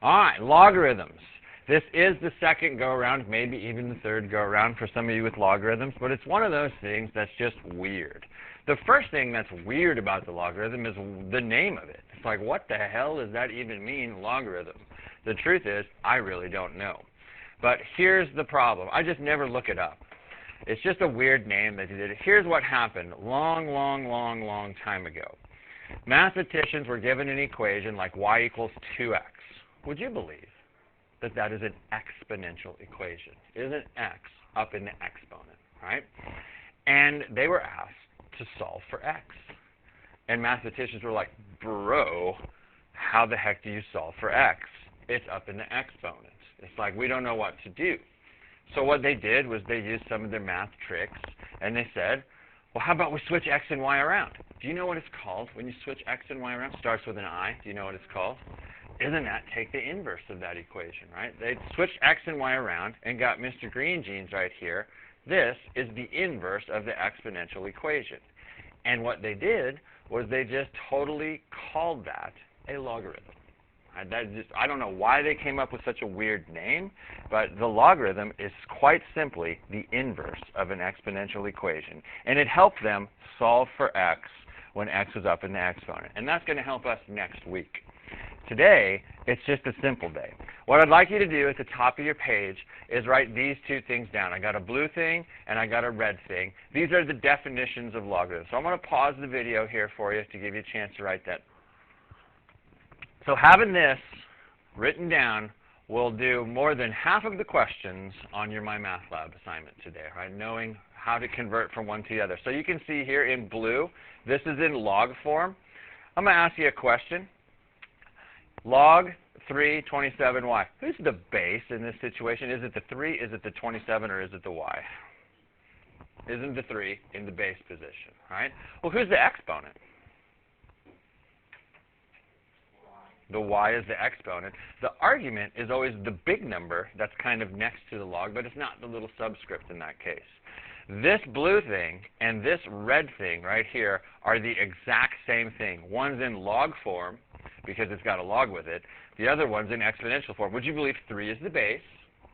All right, logarithms. This is the second go-around, maybe even the third go-around for some of you with logarithms, but it's one of those things that's just weird. The first thing that's weird about the logarithm is the name of it. It's like, what the hell does that even mean, logarithm? The truth is, I really don't know. But here's the problem. I just never look it up. It's just a weird name that you did. Here's what happened long time ago. Mathematicians were given an equation like y equals 2x. Would you believe that that is an exponential equation? It is an x up in the exponent, right? And they were asked to solve for x. And mathematicians were like, bro, how the heck do you solve for x? It's up in the exponent. It's like, we don't know what to do. So what they did was they used some of their math tricks, and they said, well, how about we switch x and y around? Do you know what it's called when you switch x and y around? Starts with an I. Do you know what it's called? Isn't that take the inverse of that equation, right? They switched x and y around and got Mr. Green Jeans right here. This is the inverse of the exponential equation. And what they did was they just totally called that a logarithm. I don't know why they came up with such a weird name, but the logarithm is quite simply the inverse of an exponential equation. And it helped them solve for x when x was up in the exponent. And that's going to help us next week. Today, it's just a simple day. What I'd like you to do at the top of your page is write these two things down. I got a blue thing and I got a red thing. These are the definitions of logarithms. So I'm going to pause the video here for you to give you a chance to write that. So having this written down will do more than half of the questions on your My Math Lab assignment today, right? Knowing how to convert from one to the other. So you can see here in blue, this is in log form. I'm going to ask you a question. Log 3, 27y. Who's the base in this situation? Is it the 3, is it the 27, or is it the y? Isn't the 3 in the base position, right? Well, who's the exponent? The y is the exponent. The argument is always the big number that's kind of next to the log, but it's not the little subscript in that case. This blue thing and this red thing right here are the exact same thing. One's in log form because it's got a log with it. The other one's in exponential form. Would you believe 3 is the base,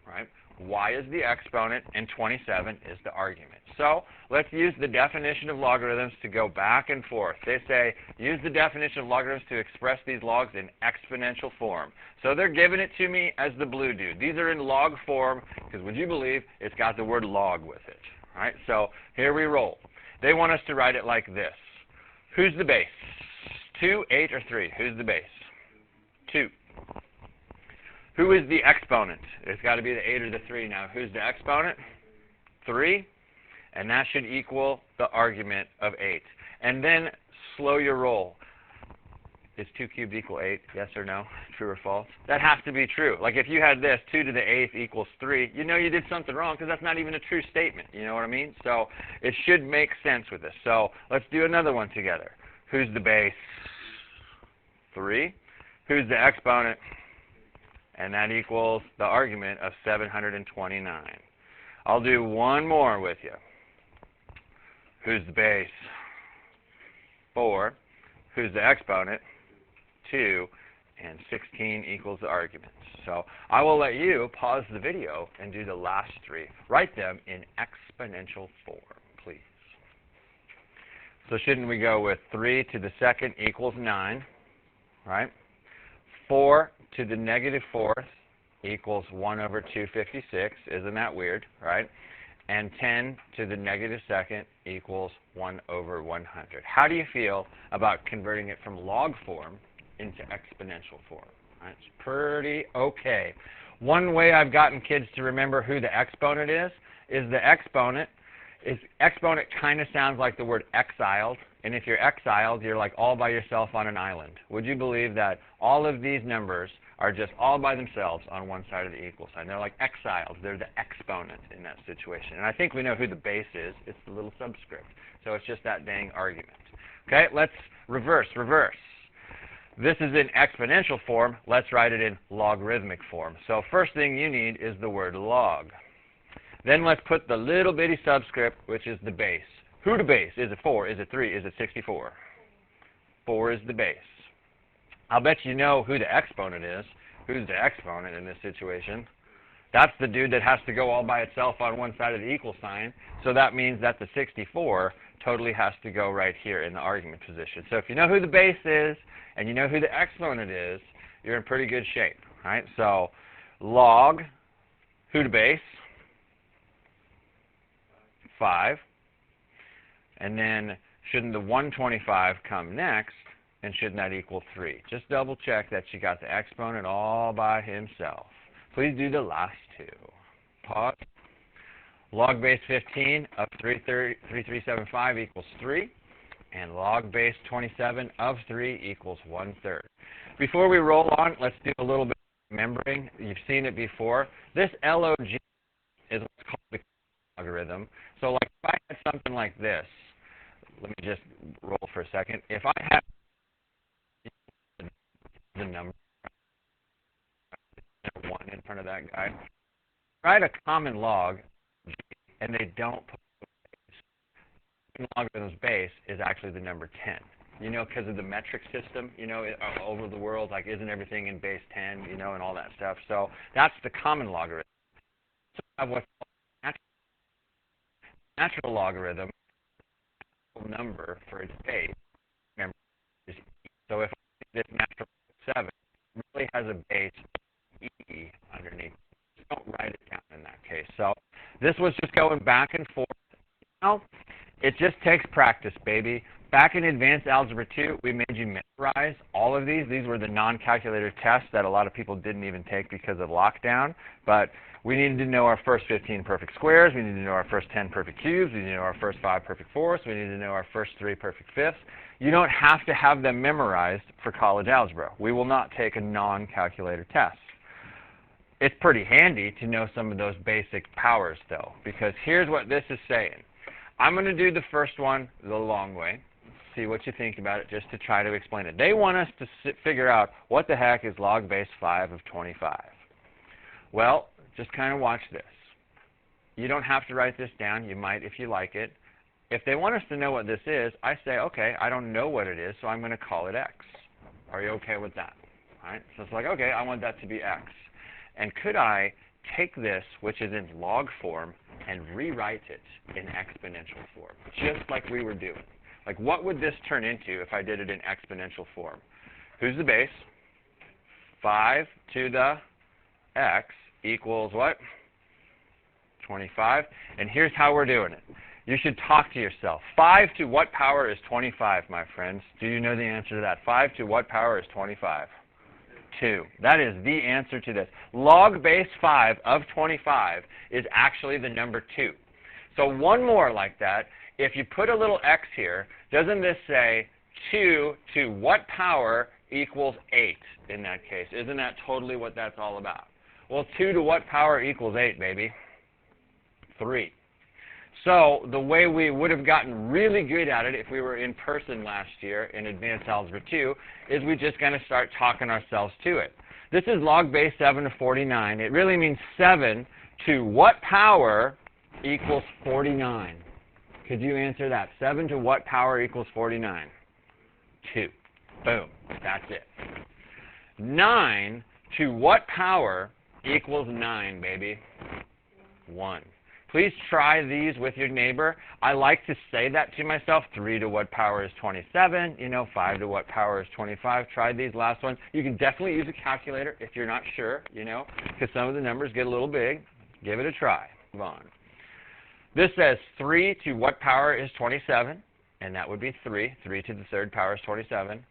right? Y is the exponent, and 27 is the argument. So let's use the definition of logarithms to go back and forth. They say, use the definition of logarithms to express these logs in exponential form. So they're giving it to me as the blue dude. These are in log form because, would you believe, it's got the word log with it. All right, so here we roll. They want us to write it like this. Who's the base? 2, 8, or 3? Who's the base? 2. Who is the exponent? It's got to be the 8 or the 3 now. Who's the exponent? 3. And that should equal the argument of 8. And then slow your roll. Is 2 cubed equal 8? Yes or no? True or false? That has to be true. Like if you had this, 2 to the 8th equals 3, you know you did something wrong because that's not even a true statement. You know what I mean? So it should make sense with this. So let's do another one together. Who's the base? 3. Who's the exponent? And that equals the argument of 729. I'll do one more with you. Who's the base? 4. Who's the exponent? 2. And 16 equals the argument. So I will let you pause the video and do the last 3. Write them in exponential form, please. So shouldn't we go with 3 to the second equals 9, right? 4 to the negative 4th equals 1 over 256. Isn't that weird, right? And 10 to the negative second equals 1 over 100. How do you feel about converting it from log form into exponential form? Right? It's pretty okay. One way I've gotten kids to remember who the exponent is the exponent. Exponent kind of sounds like the word exiled. And if you're exiled, you're like all by yourself on an island. Would you believe that all of these numbers are just all by themselves on one side of the equal sign? They're like exiled. They're the exponent in that situation. And I think we know who the base is. It's the little subscript. So it's just that dang argument. Okay, let's reverse. This is in exponential form. Let's write it in logarithmic form. So first thing you need is the word log. Then let's put the little bitty subscript, which is the base. Who the base? Is it 4? Is it 3? Is it 64? 4 is the base. I'll bet you know who the exponent is. Who's the exponent in this situation? That's the dude that has to go all by itself on one side of the equal sign. So that means that the 64 totally has to go right here in the argument position. So if you know who the base is and you know who the exponent is, you're in pretty good shape, right? So log, who to base? 5. And then shouldn't the 125 come next? And shouldn't that equal 3? Just double check that you got the exponent all by himself. Please do the last two. Pause. Log base 15 of 3375 equals 3. And log base 27 of 3 equals 1/3. Before we roll on, let's do a little bit of remembering. You've seen it before. This log is what's called the logarithm. So like if I had something like this, let me just roll for a second. If I had the number 1 in front of that guy, write a common log, and they don't put the logarithm's base is actually the number 10. You know, because of the metric system, you know, over the world, like isn't everything in base 10, you know, and all that stuff. So that's the common logarithm. So I have what's called natural logarithm number for its base. Remember, is e. So if this natural 7 really has a base e underneath, just don't write it down in that case. So this was just going back and forth. Now, it just takes practice, baby. Back in Advanced Algebra 2, we made you memorize all of these. These were the non-calculator tests that a lot of people didn't even take because of lockdown. But we needed to know our first 15 perfect squares. We needed to know our first 10 perfect cubes. We needed to know our first 5 perfect fourths. We needed to know our first 3 perfect fifths. You don't have to have them memorized for college algebra. We will not take a non-calculator test. It's pretty handy to know some of those basic powers, though, because here's what this is saying. I'm going to do the first one the long way. See what you think about it just to try to explain it. They want us to figure out what the heck is log base 5 of 25. Well, just kind of watch this. You don't have to write this down. You might if you like it. If they want us to know what this is, I say, okay, I don't know what it is, so I'm going to call it x. Are you okay with that? All right? So it's like, okay, I want that to be x. And could I take this, which is in log form, and rewrite it in exponential form, just like we were doing? Like, what would this turn into if I did it in exponential form? Who's the base? 5 to the x equals what? 25. And here's how we're doing it. You should talk to yourself. 5 to what power is 25, my friends? Do you know the answer to that? 5 to what power is 25? 2. That is the answer to this. Log base 5 of 25 is actually the number 2. So one more like that. If you put a little x here, doesn't this say 2 to what power equals 8 in that case? Isn't that totally what that's all about? Well, 2 to what power equals 8, baby? 3. So the way we would have gotten really good at it if we were in person last year in Advanced Algebra 2 is we're just going to start talking ourselves to it. This is log base 7 of 49. It really means 7 to what power equals 49? Could you answer that? 7 to what power equals 49? 2. Boom. That's it. 9 to what power equals 9, baby? 1. Please try these with your neighbor. I like to say that to myself. 3 to what power is 27? You know, 5 to what power is 25? Try these last ones. You can definitely use a calculator if you're not sure, you know, because some of the numbers get a little big. Give it a try. Move on. This says 3 to what power is 27? And that would be 3. 3 to the third power is 27.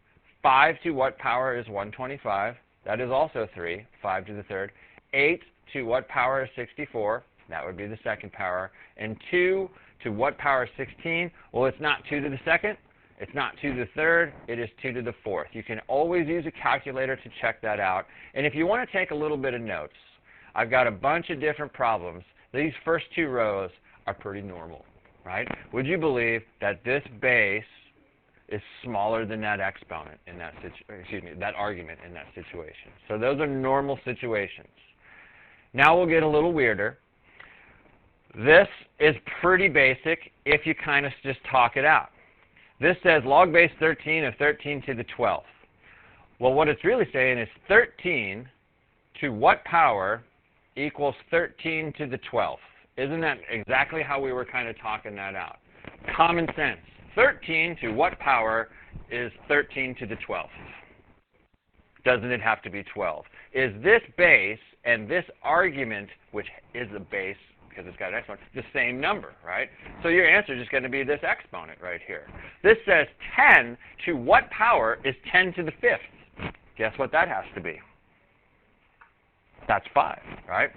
5 to what power is 125? That is also 3. 5 to the third. 8 to what power is 64? That would be the second power. And 2 to what power is 16? Well, it's not 2 to the second. It's not 2 to the third. It is 2 to the fourth. You can always use a calculator to check that out. And if you want to take a little bit of notes, I've got a bunch of different problems. These first 2 rows are pretty normal, right? Would you believe that this base is smaller than that exponent in that that argument in that situation? So those are normal situations. Now we'll get a little weirder. This is pretty basic if you kind of just talk it out. This says log base 13 of 13 to the 12th. Well, what it's really saying is 13 to what power equals 13 to the 12th? Isn't that exactly how we were kind of talking that out? Common sense. 13 to what power is 13 to the 12th? Doesn't it have to be 12? Is this base and this argument, which is a base because it's got an exponent, the same number, right? So your answer is just going to be this exponent right here. This says 10 to what power is 10 to the 5th? Guess what that has to be? That's 5, right?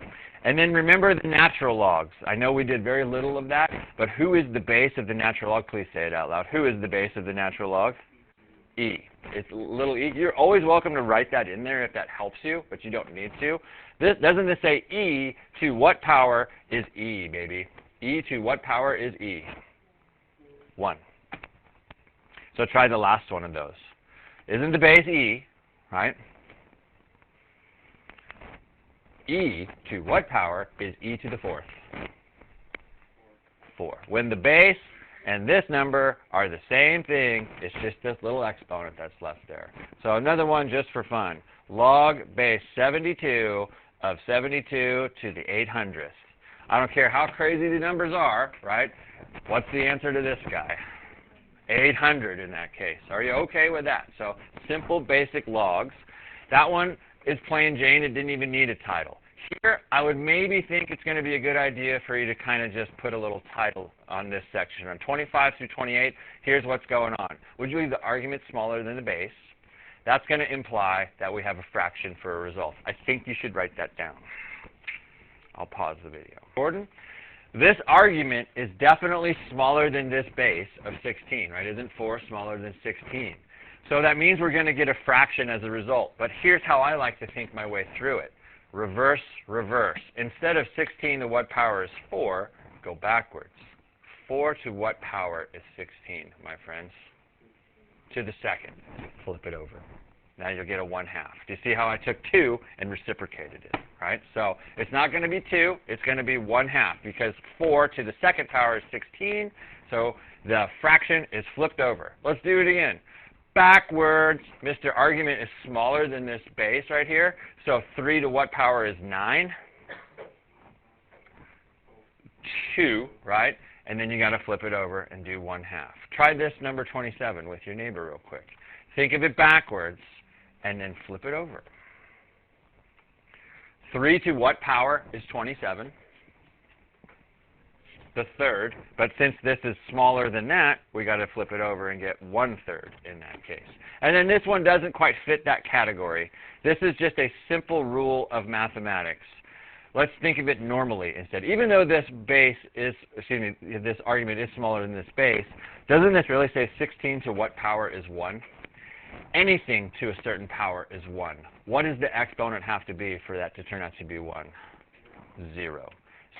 And then remember the natural logs. I know we did very little of that, but who is the base of the natural log? Please say it out loud. Who is the base of the natural log? E. It's little e. You're always welcome to write that in there if that helps you, but you don't need to. Doesn't this say e to what power is e, baby? E to what power is e? 1. So try the last one of those. Isn't the base e, right? E to what power is e to the 4th? 4. When the base and this number are the same thing, it's just this little exponent that's left there. So another one just for fun. Log base 72 of 72 to the 800th. I don't care how crazy the numbers are, right? What's the answer to this guy? 800 in that case. Are you okay with that? So simple basic logs. That one is plain Jane. It didn't even need a title. Here, I would maybe think it's going to be a good idea for you to kind of just put a little title on this section. On 25 through 28, here's what's going on. Would you leave the argument smaller than the base? That's going to imply that we have a fraction for a result. I think you should write that down. I'll pause the video. Gordon, this argument is definitely smaller than this base of 16, right? Isn't 4 smaller than 16? So that means we're going to get a fraction as a result. But here's how I like to think my way through it. Reverse, reverse. Instead of 16 to what power is 4, go backwards. 4 to what power is 16, my friends? To the second. Flip it over. Now you'll get a 1/2. Do you see how I took 2 and reciprocated it, right? So it's not going to be 2. It's going to be 1/2 because 4 to the second power is 16. So the fraction is flipped over. Let's do it again. Backwards, Mr. Argument is smaller than this base right here. So 3 to what power is 9? 2, right? And then you got to flip it over and do 1/2. Try this number 27 with your neighbor real quick. Think of it backwards and then flip it over. 3 to what power is 27? The third, but since this is smaller than that, we got to flip it over and get 1/3 in that case. And then this one doesn't quite fit that category. This is just a simple rule of mathematics. Let's think of it normally instead. Even though this base is, this argument is smaller than this base, doesn't this really say 16 to what power is 1? Anything to a certain power is 1. What does the exponent have to be for that to turn out to be 1? 0.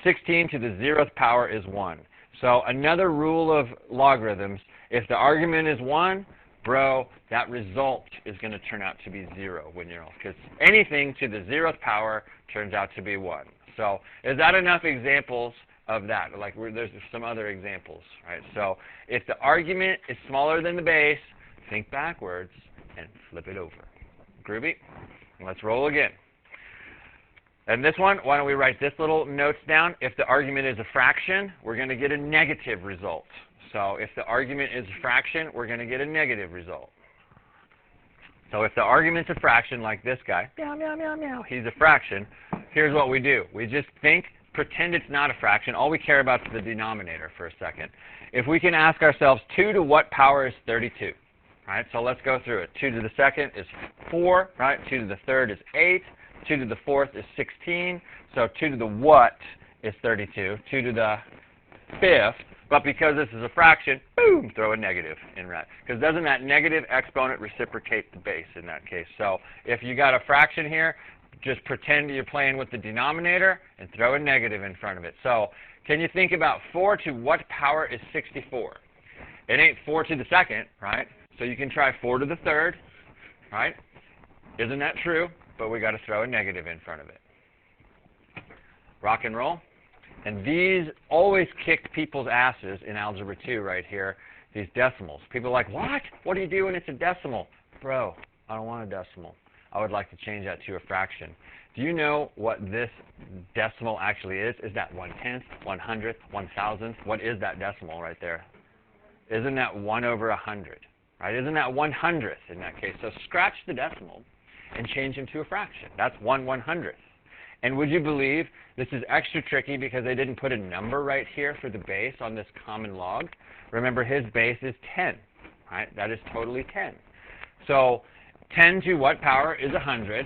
16 to the 0th power is 1. So another rule of logarithms, if the argument is 1, bro, that result is going to turn out to be 0 when you're off. Because anything to the 0th power turns out to be 1. So is that enough examples of that? Like there's some other examples, right? So if the argument is smaller than the base, think backwards and flip it over. Groovy? Let's roll again. And this one, why don't we write this little notes down? If the argument is a fraction, we're going to get a negative result. So if the argument is a fraction, we're going to get a negative result. So if the argument's a fraction, like this guy, meow, meow, meow, meow, he's a fraction, here's what we do. We just pretend it's not a fraction. All we care about is the denominator for a second. If we can ask ourselves, 2 to what power is 32? Right, so let's go through it. 2 to the second is 4, right? 2 to the third is 8. 2 to the 4th is 16. So 2 to the what is 32. 2 to the 5th. But because this is a fraction, boom, throw a negative in red. Because doesn't that negative exponent reciprocate the base in that case? So if you got a fraction here, just pretend you're playing with the denominator and throw a negative in front of it. So can you think about 4 to what power is 64? It ain't 4 to the second, right? So you can try 4 to the third, right? Isn't that true? But we got to throw a negative in front of it. Rock and roll. And these always kick people's asses in Algebra 2 right here, these decimals. People are like, what? What do you do when it's a decimal? Bro, I don't want a decimal. I would like to change that to a fraction. Do you know what this decimal actually is? Is that 1/10th, 1/100th, 1/1000th? What is that decimal right there? Isn't that 1 over 100? Right? Isn't that 1/100th in that case? So scratch the decimal and change him to a fraction. That's 1/100th. And would you believe this is extra tricky because they didn't put a number right here for the base on this common log? Remember, his base is 10. Right? That is totally 10. So 10 to what power is 100?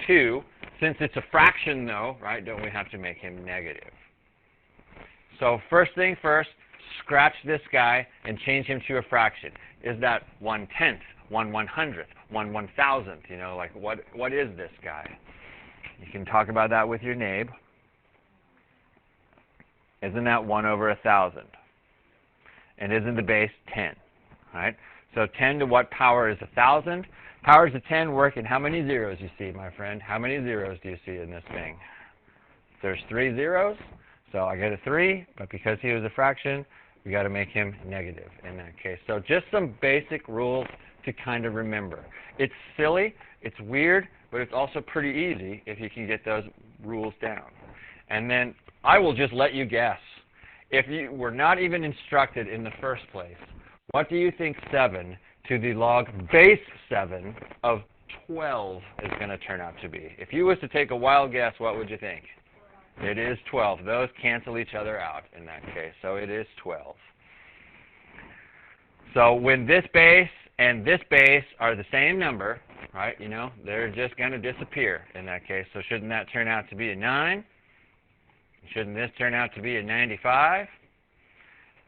2. Since it's a fraction, though, right, don't we have to make him negative? So first thing first, scratch this guy and change him to a fraction. Is that 1/10th, 1/100th, 1/1000th? You know, like what is this guy? You can talk about that with your neighbor. Isn't that 1 over 1,000? And isn't the base 10? Right? So 10 to what power is 1,000? Powers of 10 work in how many zeros you see, my friend? How many zeros do you see in this thing? There's 3 zeros, so I get a 3, but because he was a fraction, we got to make him negative in that case. So just some basic rules to kind of remember. It's silly, it's weird, but it's also pretty easy if you can get those rules down. And then I will just let you guess. If you were not even instructed in the first place, what do you think 7 to the log base 7 of 12 is going to turn out to be? If you was to take a wild guess, what would you think? It is 12. Those cancel each other out in that case, so it is 12. So when this base and this base are the same number, right, you know, they're just going to disappear in that case. So shouldn't that turn out to be a 9? Shouldn't this turn out to be a 95?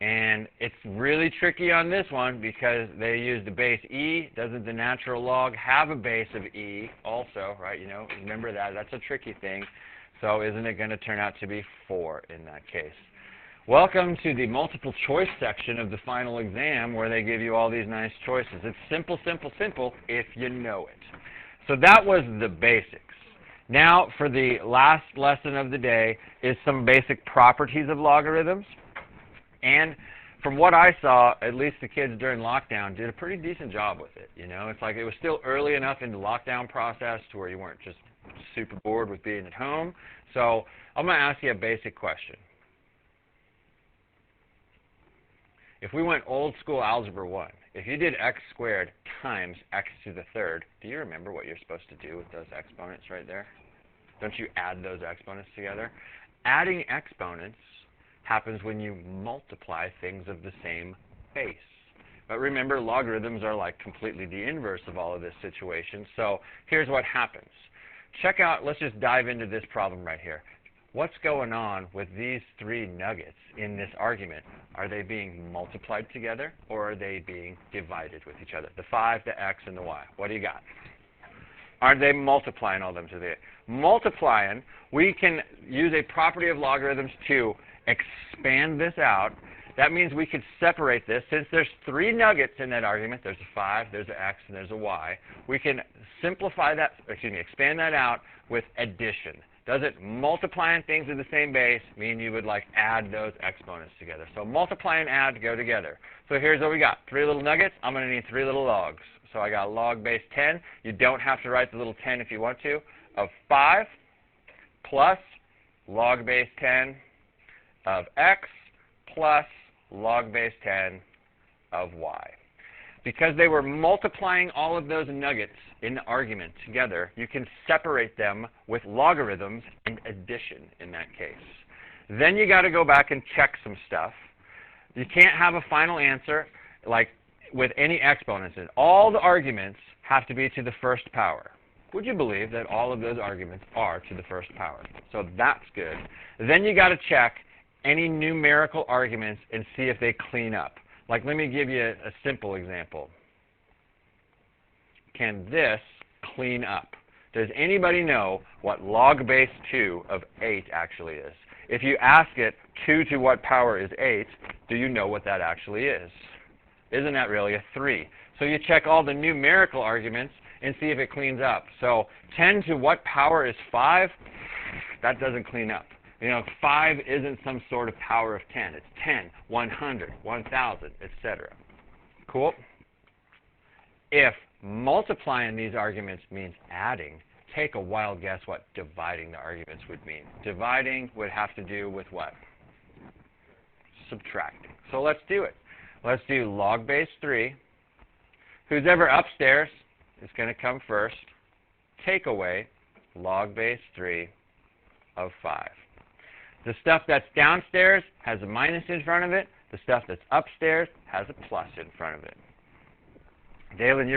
And it's really tricky on this one because they use the base e. Doesn't the natural log have a base of e also, right? You know, remember that. That's a tricky thing. So isn't it going to turn out to be 4 in that case? Welcome to the multiple choice section of the final exam where they give you all these nice choices. It's simple, simple, simple if you know it. So that was the basics. Now for the last lesson of the day is some basic properties of logarithms. And from what I saw, at least the kids during lockdown did a pretty decent job with it. You know, it's like it was still early enough in the lockdown process to where you weren't just super bored with being at home. So I'm going to ask you a basic question. If we went old school Algebra 1, if you did x squared times x to the third, do you remember what you're supposed to do with those exponents right there? Don't you add those exponents together? Adding exponents happens when you multiply things of the same base. But remember, logarithms are like completely the inverse of all of this situation. So here's what happens. Check out, let's just dive into this problem right here. What's going on with these 3 nuggets in this argument? Are they being multiplied together or are they being divided with each other? The 5, the x, and the y. What do you got? Are they multiplying all of them together? Multiplying, we can use a property of logarithms to expand this out. That means we could separate this. Since there's 3 nuggets in that argument, there's a 5, there's an x, and there's a y, we can simplify that, expand that out with addition. Doesn't multiplying things of the same base mean you would like add those exponents together? So multiply and add go together. So here's what we got. 3 little nuggets. I'm going to need 3 little logs. So I got log base 10. You don't have to write the little 10 if you want to. Of 5 plus log base 10 of x plus log base 10 of y. Because they were multiplying all of those nuggets in the argument together, you can separate them with logarithms and addition in that case. Then you got to go back and check some stuff. You can't have a final answer like with any exponents in. All the arguments have to be to the first power. Would you believe that all of those arguments are to the first power? So that's good. Then you got to check any numerical arguments and see if they clean up. Like, let me give you a simple example. Can this clean up? Does anybody know what log base 2 of 8 actually is? If you ask it 2 to what power is 8, do you know what that actually is? Isn't that really a 3? So you check all the numerical arguments and see if it cleans up. So 10 to what power is 5? That doesn't clean up. You know, 5 isn't some sort of power of 10. It's 10, 100, 1,000, etc. Cool? If Multiplying these arguments means adding. Take a wild guess what dividing the arguments would mean. Dividing would have to do with what? Subtracting. So let's do it. Let's do log base 3. Who's ever upstairs is going to come first. Take away log base 3 of 5. The stuff that's downstairs has a minus in front of it. The stuff that's upstairs has a plus in front of it. Dalen,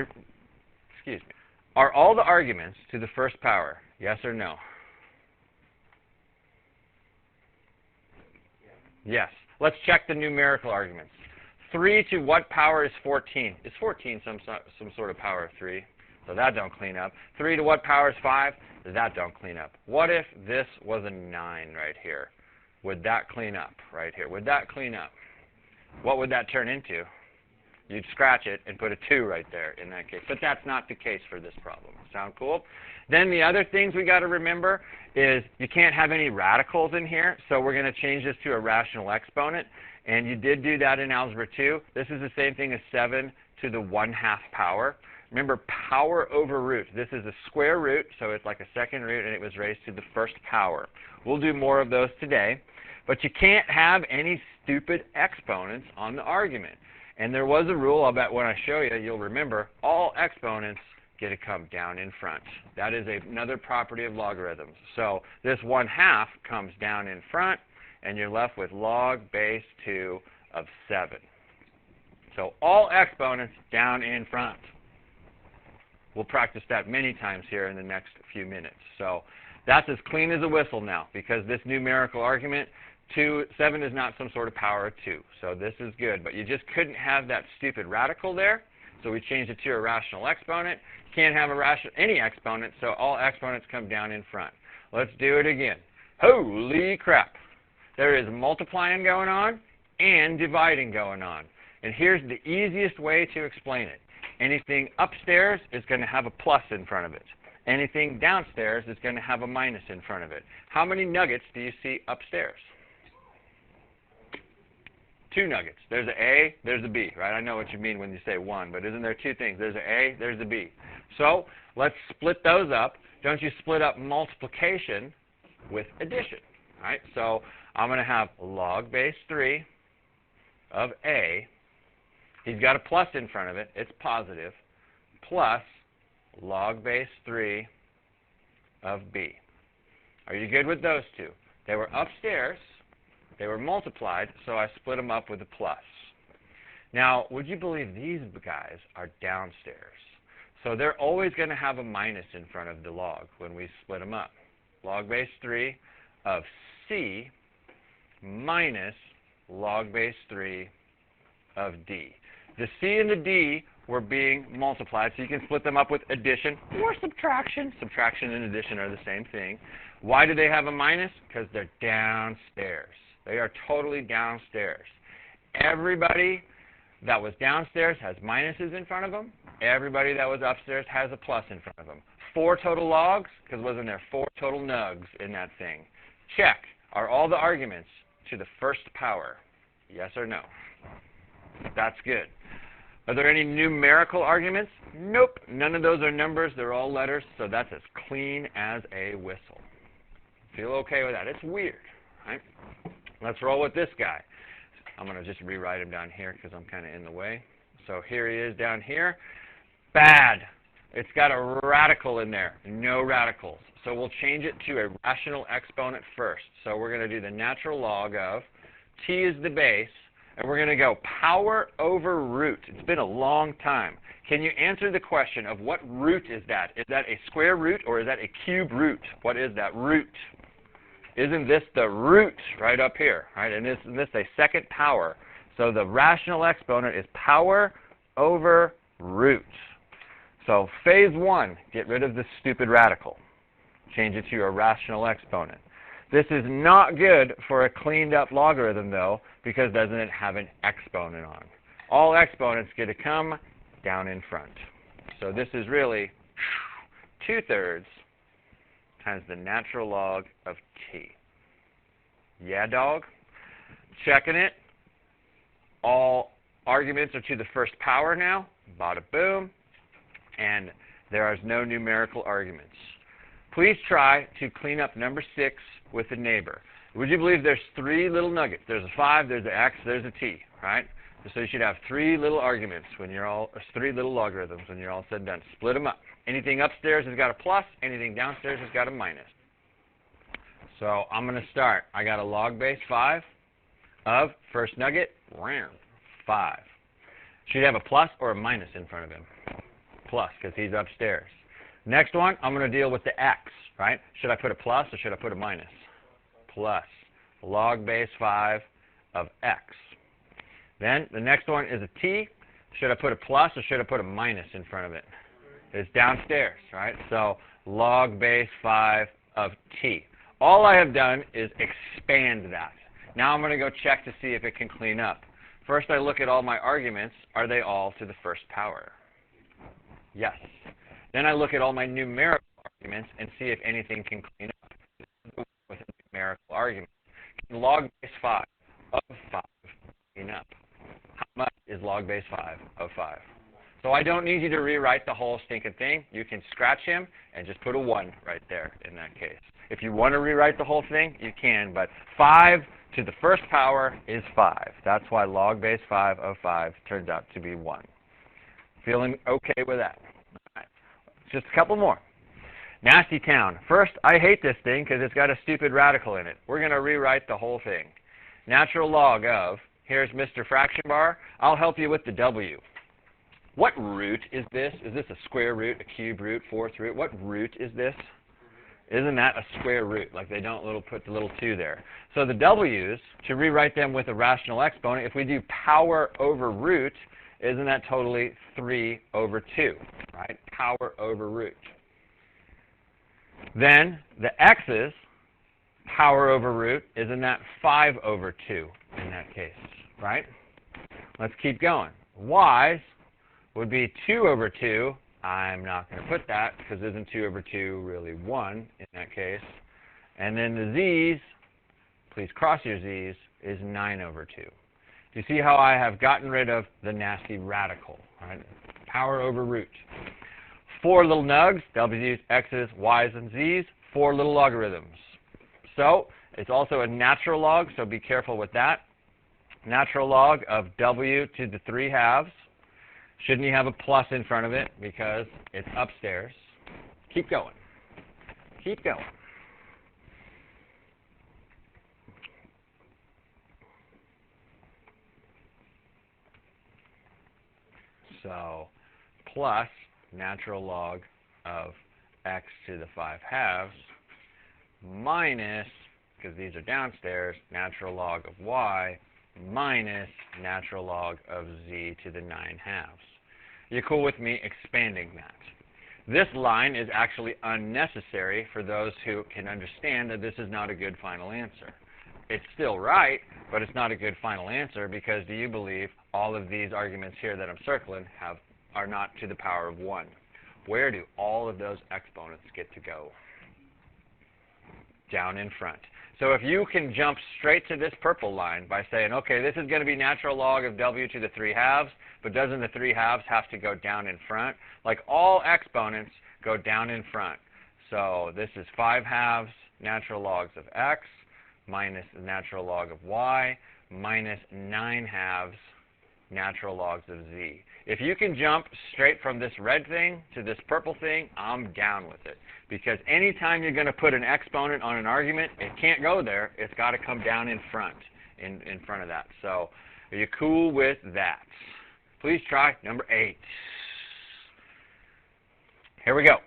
excuse me. Are all the arguments to the first power? Yes or no? Yes. Let's check the numerical arguments. 3 to what power is 14? Is 14 some sort of power of 3? So that don't clean up. 3 to what power is 5? That don't clean up. What if this was a 9 right here? Would that clean up right here? Would that clean up? What would that turn into? You'd scratch it and put a 2 right there in that case. But that's not the case for this problem. Sound cool? Then the other things we got to remember is you can't have any radicals in here. So we're going to change this to a rational exponent. And you did do that in Algebra 2. This is the same thing as 7 to the 1/2 power. Remember, power over root. This is a square root, so it's like a second root, and it was raised to the first power. We'll do more of those today. But you can't have any stupid exponents on the argument. And there was a rule, I'll bet when I show you, you'll remember, all exponents get to come down in front. That is another property of logarithms. So this 1/2 comes down in front, and you're left with log base 2 of 7. So all exponents down in front. We'll practice that many times here in the next few minutes. So that's as clean as a whistle now, because this numerical argument, 7 is not some sort of power of 2. So this is good. But you just couldn't have that stupid radical there. So we changed it to a rational exponent. Can't have any exponent, so all exponents come down in front. Let's do it again. Holy crap. There is multiplying going on and dividing going on. And here's the easiest way to explain it. Anything upstairs is going to have a plus in front of it. Anything downstairs is going to have a minus in front of it. How many nuggets do you see upstairs? 2 nuggets. There's an A, there's a B, right? I know what you mean when you say 1, but isn't there 2 things? There's an A, there's a B. So let's split those up. Don't you split up multiplication with addition, right? So I'm going to have log base 3 of A. He's got a plus in front of it. It's positive. Plus log base 3 of B. Are you good with those two? They were upstairs. They were multiplied, so I split them up with a plus. Now, would you believe these guys are downstairs? So they're always going to have a minus in front of the log when we split them up. Log base 3 of C minus log base 3 of D. The C and the D were being multiplied, so you can split them up with addition or subtraction. Subtraction and addition are the same thing. Why do they have a minus? Because they're downstairs. They are totally downstairs. Everybody that was downstairs has minuses in front of them. Everybody that was upstairs has a plus in front of them. 4 total logs, because wasn't there 4 total nugs in that thing? Check. Are all the arguments to the first power? Yes or no? That's good. Are there any numerical arguments? Nope. None of those are numbers. They're all letters, so that's as clean as a whistle. Feel okay with that? It's weird, right? Let's roll with this guy. I'm going to just rewrite him down here because I'm kind of in the way. So here he is down here. Bad. It's got a radical in there. No radicals. So we'll change it to a rational exponent first. So we're going to do the natural log of t is the base, and we're going to go power over root. It's been a long time. Can you answer the question of what root is that? Is that a square root or is that a cube root? What is that root? Isn't this the root right up here? Right? And isn't this a second power? So the rational exponent is power over root. So phase 1, get rid of this stupid radical. Change it to a rational exponent. This is not good for a cleaned up logarithm, though, because doesn't it have an exponent on? All exponents get to come down in front. So this is really 2/3 times the natural log of t. Yeah, dog? Checking it. All arguments are to the first power now. Bada boom. and there are no numerical arguments. Please try to clean up number 6 with a neighbor. Would you believe there's 3 little nuggets? There's a 5, there's an x, there's a t, right? So you should have 3 little arguments when you're all, or 3 little logarithms when you're all said and done. Split them up. Anything upstairs has got a plus, anything downstairs has got a minus. So I'm going to start. I got a log base 5 of first nugget, 5. Should have a plus or a minus in front of him. Plus, because he's upstairs. Next one, I'm going to deal with the x, right? Should I put a plus or should I put a minus? Plus. Log base 5 of x. Then the next one is a t. Should I put a plus or should I put a minus in front of it? It's downstairs, right? So log base 5 of t. All I have done is expand that. Now I'm going to go check to see if it can clean up. First I look at all my arguments. Are they all to the first power? Yes. Then I look at all my numerical arguments and see if anything can clean up with a numerical argument. Can log base 5 of 5 clean up? How much is log base 5 of 5? So I don't need you to rewrite the whole stinking thing. You can scratch him and just put a 1 right there in that case. If you want to rewrite the whole thing, you can, but 5 to the first power is 5. That's why log base 5 of 5 turns out to be 1. Feeling okay with that? All right. Just a couple more. Nasty town. First, I hate this thing because it's got a stupid radical in it. We're going to rewrite the whole thing. Natural log of, here's Mr. Fraction Bar. I'll help you with the W. What root is this? Is this a square root, a cube root, fourth root? What root is this? Isn't that a square root? Like they don't put the little 2 there. So the w's, to rewrite them with a rational exponent, if we do power over root, isn't that totally 3 over 2, right? Power over root. Then the x's, power over root, isn't that 5 over 2 in that case, right? Let's keep going. Y's would be 2 over 2. I'm not going to put that because isn't 2 over 2 really 1 in that case? And then the z's, please cross your z's, is 9 over 2. Do you see how I have gotten rid of the nasty radical? Right? Power over root. 4 little nugs, w's, x's, y's, and z's, 4 little logarithms. So it's also a natural log, so be careful with that. Natural log of w to the 3 halves. Shouldn't you have a plus in front of it because it's upstairs? Keep going. Keep going. So plus natural log of x to the 5 halves minus, because these are downstairs, natural log of y minus natural log of z to the 9 halves. You're cool with me expanding that? This line is actually unnecessary for those who can understand that this is not a good final answer. It's still right, but it's not a good final answer because do you believe all of these arguments here that I'm circling are not to the power of 1? Where do all of those exponents get to go? Down in front. So if you can jump straight to this purple line by saying, okay, this is going to be natural log of w to the 3 halves, but doesn't the 3 halves have to go down in front? Like all exponents go down in front. So this is 5 halves natural logs of x minus the natural log of y minus 9 halves natural logs of z. If you can jump straight from this red thing to this purple thing, I'm down with it. Because anytime you're going to put an exponent on an argument, it can't go there. It's got to come down in front, in front of that. So are you cool with that? Please try number 8. Here we go.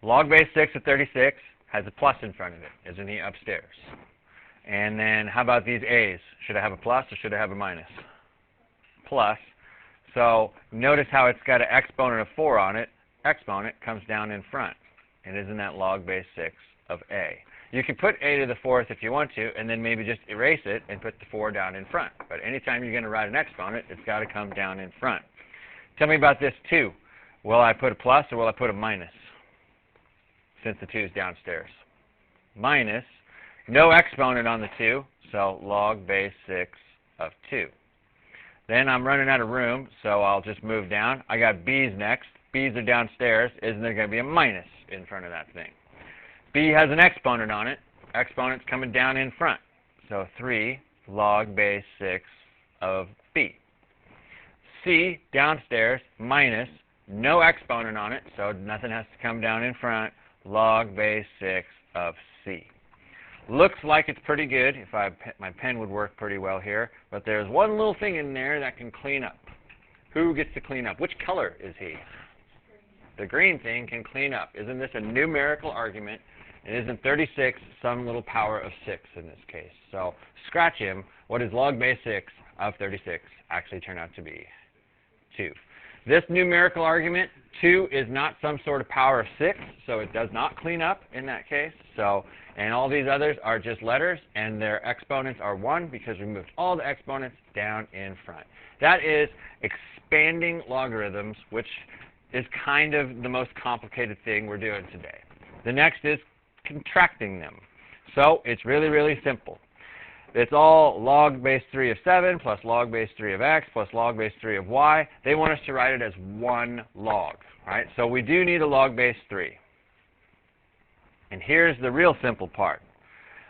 Log base 6 of 36 has a plus in front of it. Isn't he upstairs? And then how about these a's? Should I have a plus or should I have a minus? Plus. So notice how it's got an exponent of 4 on it. Exponent comes down in front. And isn't that log base 6 of a? You can put a to the 4th if you want to, and then maybe just erase it and put the 4 down in front. But anytime you're going to write an exponent, it's got to come down in front. Tell me about this 2. Will I put a plus or will I put a minus? Since the 2 is downstairs. Minus. No exponent on the 2, so log base 6 of 2. Then I'm running out of room, so I'll just move down. I got b's next. B's are downstairs. Isn't there going to be a minus in front of that thing? B has an exponent on it. Exponent's coming down in front. So 3 log base 6 of B. C, downstairs, minus, no exponent on it, so nothing has to come down in front, log base 6 of C. Looks like it's pretty good. If my pen would work pretty well here. But there's one little thing in there that can clean up. Who gets to clean up? Which color is he? The green thing can clean up. Isn't this a numerical argument? And isn't 36 some little power of 6 in this case? So scratch him. What does log base 6 of 36 actually turn out to be? 2. This numerical argument, 2 is not some sort of power of 6, so it does not clean up in that case. So, and all these others are just letters, and their exponents are 1 because we moved all the exponents down in front. That is expanding logarithms, which is kind of the most complicated thing we're doing today. The next is contracting them. So it's really, really simple. It's all log base 3 of 7 plus log base 3 of x plus log base 3 of y. They want us to write it as one log, right? So we do need a log base 3. And here's the real simple part.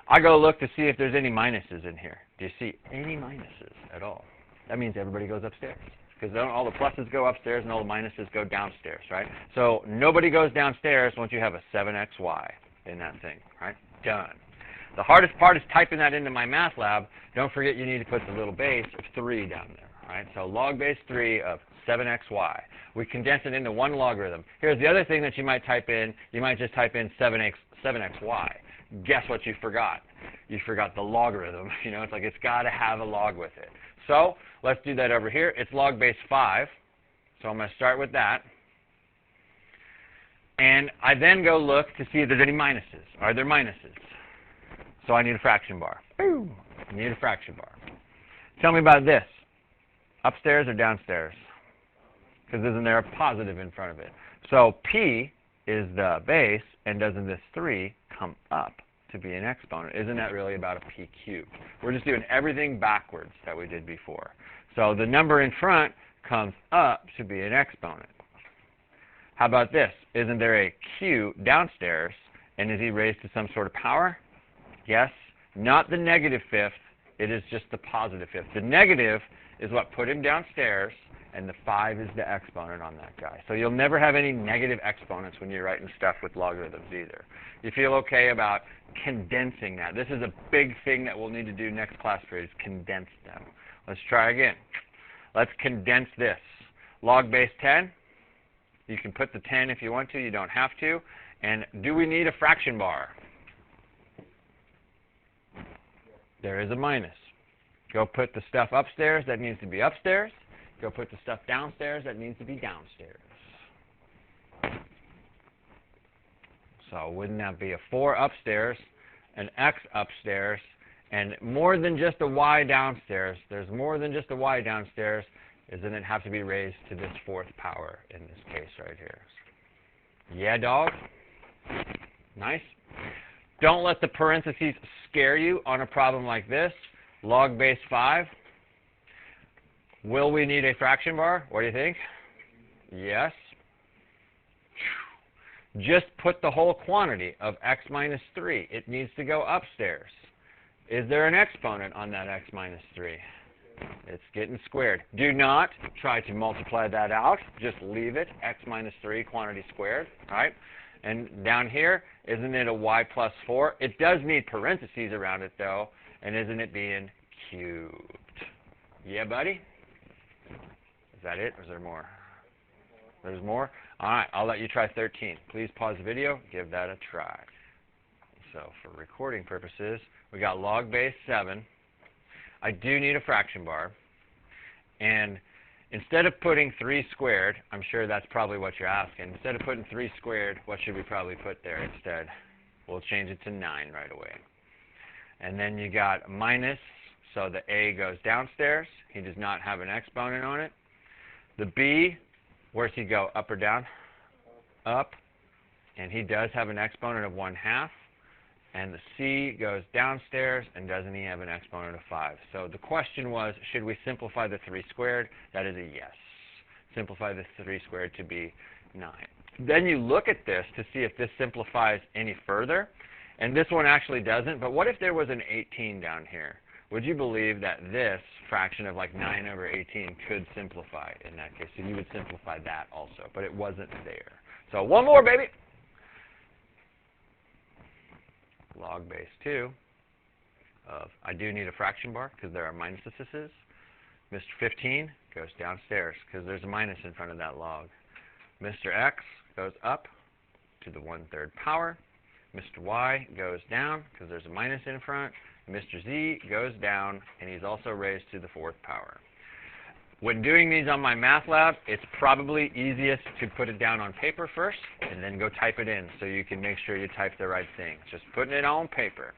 I go look to see if there's any minuses in here. Do you see any minuses at all? That means everybody goes upstairs. Because all the pluses go upstairs and all the minuses go downstairs, right? So nobody goes downstairs once you have a 7xy in that thing, right? Done. The hardest part is typing that into my math lab. Don't forget you need to put the little base of 3 down there, right? So log base 3 of 7xy. We condense it into one logarithm. Here's the other thing that you might type in. You might just type in 7xy. Guess what you forgot? You forgot the logarithm. You know, it's like it's got to have a log with it. So let's do that over here. It's log base 5. So I'm going to start with that. And I then go look to see if there's any minuses. Are there minuses? So I need a fraction bar. Boom. I need a fraction bar. Tell me about this. Upstairs or downstairs? Because isn't there a positive in front of it? So P is the base, and doesn't this 3 come up to be an exponent? Isn't that really about a P cubed? We're just doing everything backwards that we did before. So the number in front comes up to be an exponent. How about this? Isn't there a Q downstairs, and is he raised to some sort of power? Yes, not the negative fifth, it is just the positive fifth. The negative is what put him downstairs, and the 5 is the exponent on that guy. So you'll never have any negative exponents when you're writing stuff with logarithms either. You feel okay about condensing that. This is a big thing that we'll need to do next class period, is condense them. Let's try again. Let's condense this. Log base 10, you can put the 10 if you want to, you don't have to. And do we need a fraction bar? There is a minus. Go put the stuff upstairs that needs to be upstairs. Go put the stuff downstairs that needs to be downstairs. So wouldn't that be a 4 upstairs, an x upstairs, and more than just a y downstairs? There's more than just a y downstairs. Doesn't it have to be raised to this 4th power in this case right here? Yeah, dog? Nice. Don't let the parentheses scare you on a problem like this. Log base 5. Will we need a fraction bar? What do you think? Yes. Just put the whole quantity of x minus 3. It needs to go upstairs. Is there an exponent on that x minus 3? It's getting squared. Do not try to multiply that out. Just leave it, x minus 3 quantity squared, right? And down here, isn't it a y plus 4? It does need parentheses around it, though. And isn't it being cubed? Yeah, buddy? Is that it, or is there more? There's more? All right, I'll let you try 13. Please pause the video. Give that a try. So for recording purposes, we got log base 7. I do need a fraction bar. And instead of putting 3 squared, I'm sure that's probably what you're asking. Instead of putting 3 squared, what should we probably put there instead? We'll change it to 9 right away. And then you got minus, so the a goes downstairs. He does not have an exponent on it. The b, where's he go, up or down? Up. And he does have an exponent of 1/2. And the c goes downstairs, and doesn't he have an exponent of 5? So the question was, should we simplify the 3 squared? That is a yes. Simplify the 3 squared to be 9. Then you look at this to see if this simplifies any further. And this one actually doesn't. But what if there was an 18 down here? Would you believe that this fraction of like 9 over 18 could simplify in that case? So you would simplify that also. But it wasn't there. So one more, baby. Log base 2 of, I do need a fraction bar because there are minus assistants. Mr. 15 goes downstairs because there's a minus in front of that log. Mr. X goes up to the 1/3 power. Mr. Y goes down because there's a minus in front. Mr. Z goes down, and he's also raised to the 4th power. When doing these on my math lab, it's probably easiest to put it down on paper first and then go type it in so you can make sure you type the right thing. Just putting it on paper.